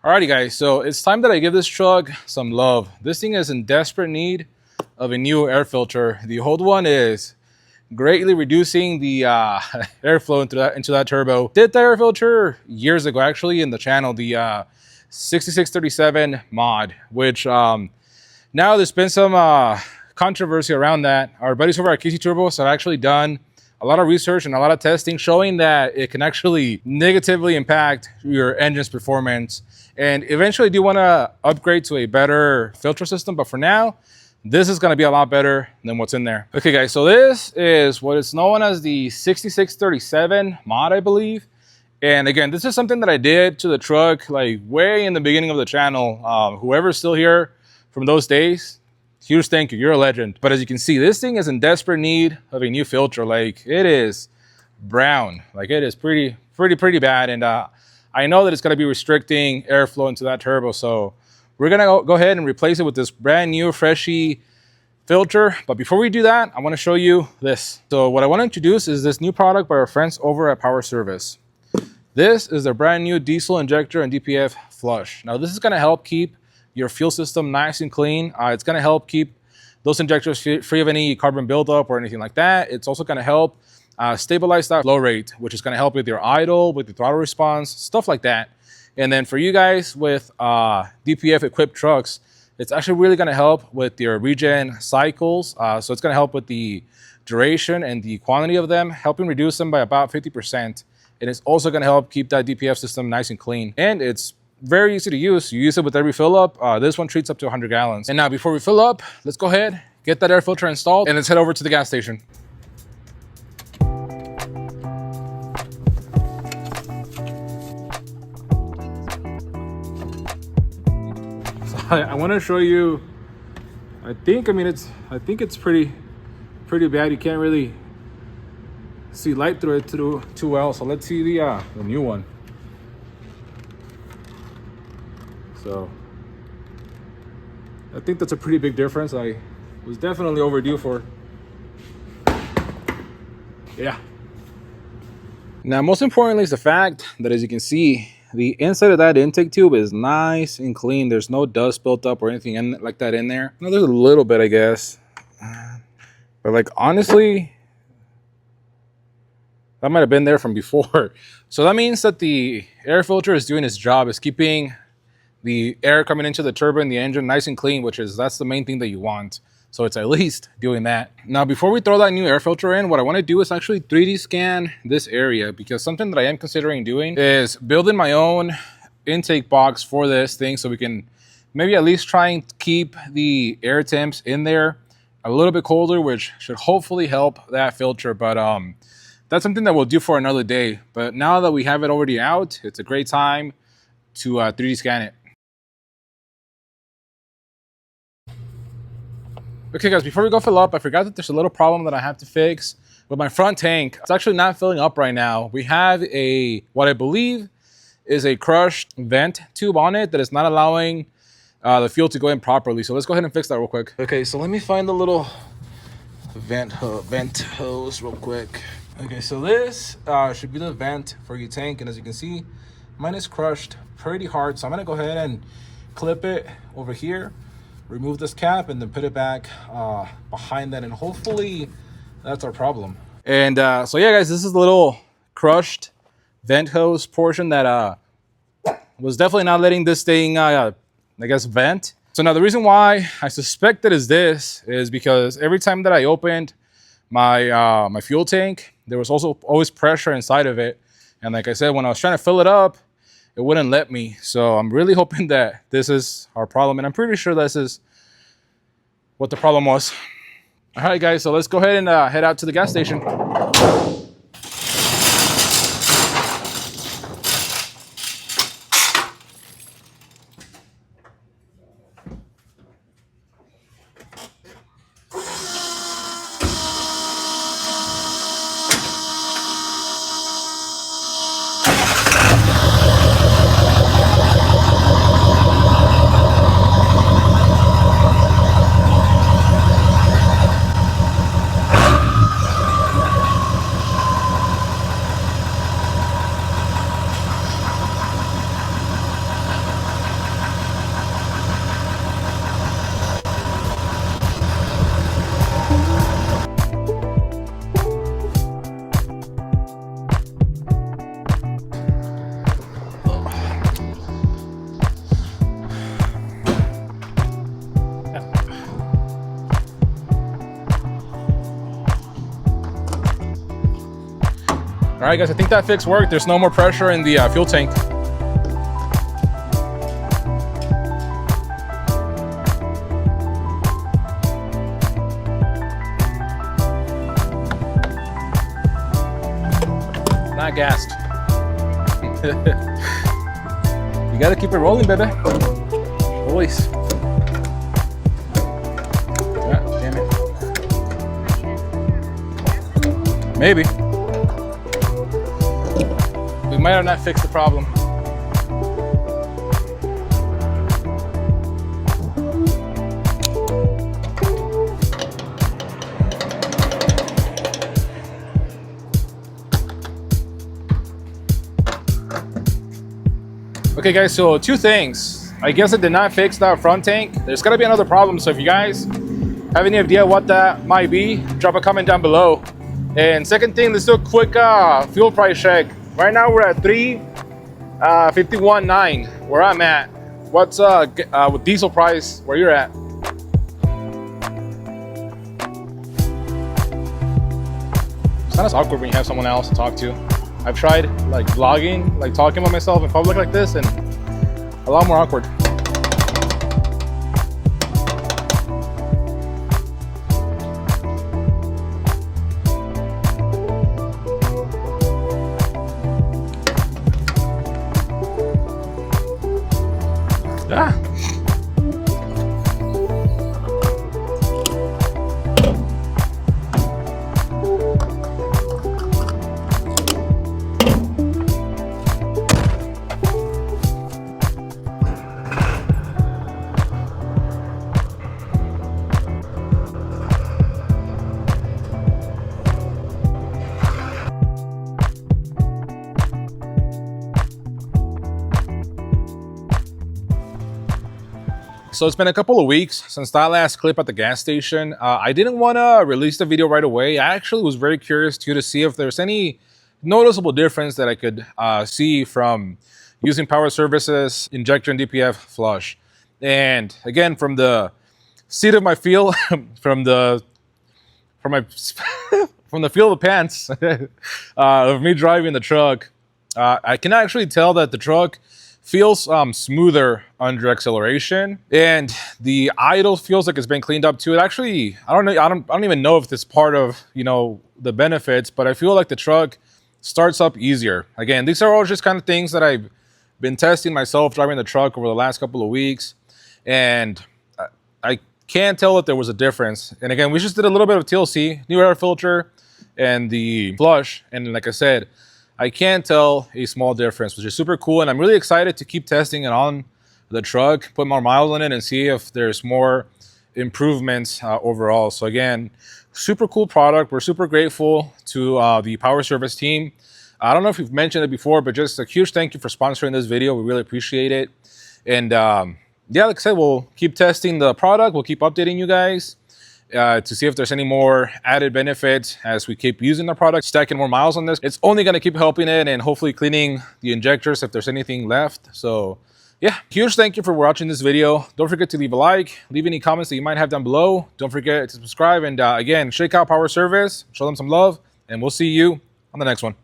Alrighty guys, so it's time that I give this truck some love. This thing is in desperate need of a new air filter. The old one is greatly reducing the airflow into that turbo. Did that air filter years ago actually in the channel, the 6637 mod, which now there's been some controversy around that. Our buddies over at KC Turbos have actually done a lot of research and a lot of testing showing that it can actually negatively impact your engine's performance, and eventually do want to upgrade to a better filter system. But for now, this is going to be a lot better than what's in there. Okay guys, so this is what is known as the 6637 mod, I believe. And again, this is something that I did to the truck like way in the beginning of the channel. Whoever's still here from those days, huge thank you, you're a legend. But as you can see, this thing is in desperate need of a new filter. Like, it is brown, like it is pretty bad. And I know that it's going to be restricting airflow into that turbo, so we're going to go ahead and replace it with this brand new freshy filter. But before we do that, I want to show you this. So what I want to introduce is this new product by our friends over at Power Service. This is their brand new diesel injector and DPF flush. Now this is going to help keep your fuel system nice and clean. It's going to help keep those injectors free of any carbon buildup or anything like that. It's also going to help stabilize that flow rate, which is going to help with your idle, with your throttle response, stuff like that. And then for you guys with DPF equipped trucks, it's actually really going to help with your regen cycles. So it's going to help with the duration and the quantity of them, helping reduce them by about 50%. And it's also going to help keep that DPF system nice and clean. And it's very easy to use. You use it with every fill up. This one treats up to 100 gallons. And now before we fill up, let's go ahead, get that air filter installed, and let's head over to the gas station. So I want to show you, I think it's pretty bad. You can't really see light through it too well. So let's see the new one. So I think that's a pretty big difference. I was definitely overdue for. Yeah. Now, most importantly is the fact that, as you can see, the inside of that intake tube is nice and clean. There's no dust built up or anything like that in there. No, there's a little bit, I guess. But like, honestly, that might have been there from before. So that means that the air filter is doing its job. It's keeping the air coming into the turbo and the engine nice and clean, that's the main thing that you want. So it's at least doing that. Now, before we throw that new air filter in, what I want to do is actually 3D scan this area, because something that I am considering doing is building my own intake box for this thing, so we can maybe at least try and keep the air temps in there a little bit colder, which should hopefully help that filter. But that's something that we'll do for another day. But now that we have it already out, it's a great time to 3D scan it. Okay guys, before we go fill up, I forgot that there's a little problem that I have to fix with my front tank. It's actually not filling up right now. We have what I believe is a crushed vent tube on it that is not allowing the fuel to go in properly. So let's go ahead and fix that real quick. Okay, so let me find the little vent hose real quick. Okay, so this should be the vent for your tank. And as you can see, mine is crushed pretty hard. So I'm gonna go ahead and clip it over here, remove this cap, and then put it back behind that, and hopefully that's our problem. And so yeah guys, this is the little crushed vent hose portion that was definitely not letting this thing I guess vent. So now the reason why I suspect that is because every time that I opened my my fuel tank, there was also always pressure inside of it, and like I said, when I was trying to fill it up, it wouldn't let me. So I'm really hoping that this is our problem, and I'm pretty sure this is what the problem was. All right guys, so let's go ahead and head out to the gas station. right, guys, I think that fix worked. There's no more pressure in the fuel tank. Not gassed. You gotta keep it rolling, baby. Always. Ah, damn it. Maybe. We might have not fixed the problem. Okay guys, so two things. I guess it did not fix that front tank. There's gotta be another problem. So if you guys have any idea what that might be, drop a comment down below. And second thing, let's do a quick fuel price check. Right now we're at 351.9 where I'm at. What's with diesel price where you're at? It's not as awkward when you have someone else to talk to. I've tried like vlogging, like talking about myself in public like this, and a lot more awkward. Ah. So it's been a couple of weeks since that last clip at the gas station. I didn't want to release the video right away. I actually was very curious to see if there's any noticeable difference that I could see from using Power Services, Injector, and DPF flush. And again, from the seat of my feel, from the feel of the pants of me driving the truck, I can actually tell that the truck feels smoother under acceleration, and the idle feels like it's been cleaned up too. It actually, I don't even know if this is part of, you know, the benefits, but I feel like the truck starts up easier. Again, these are all just kind of things that I've been testing myself driving the truck over the last couple of weeks, and I can't tell that there was a difference. And again, we just did a little bit of TLC, new air filter, and the flush, and like I said, I can't tell a small difference, which is super cool. And I'm really excited to keep testing it on the truck, put more miles on it, and see if there's more improvements overall. So again, super cool product. We're super grateful to the Power Service team. I don't know if we've mentioned it before, but just a huge thank you for sponsoring this video. We really appreciate it. And yeah, like I said, we'll keep testing the product. We'll keep updating you guys to see if there's any more added benefits as we keep using the product, stacking more miles on this. It's only going to keep helping it and hopefully cleaning the injectors if there's anything left. So yeah, huge thank you for watching this video. Don't forget to leave a like, leave any comments that you might have down below. Don't forget to subscribe, and again, check out Power Service, show them some love, and we'll see you on the next one.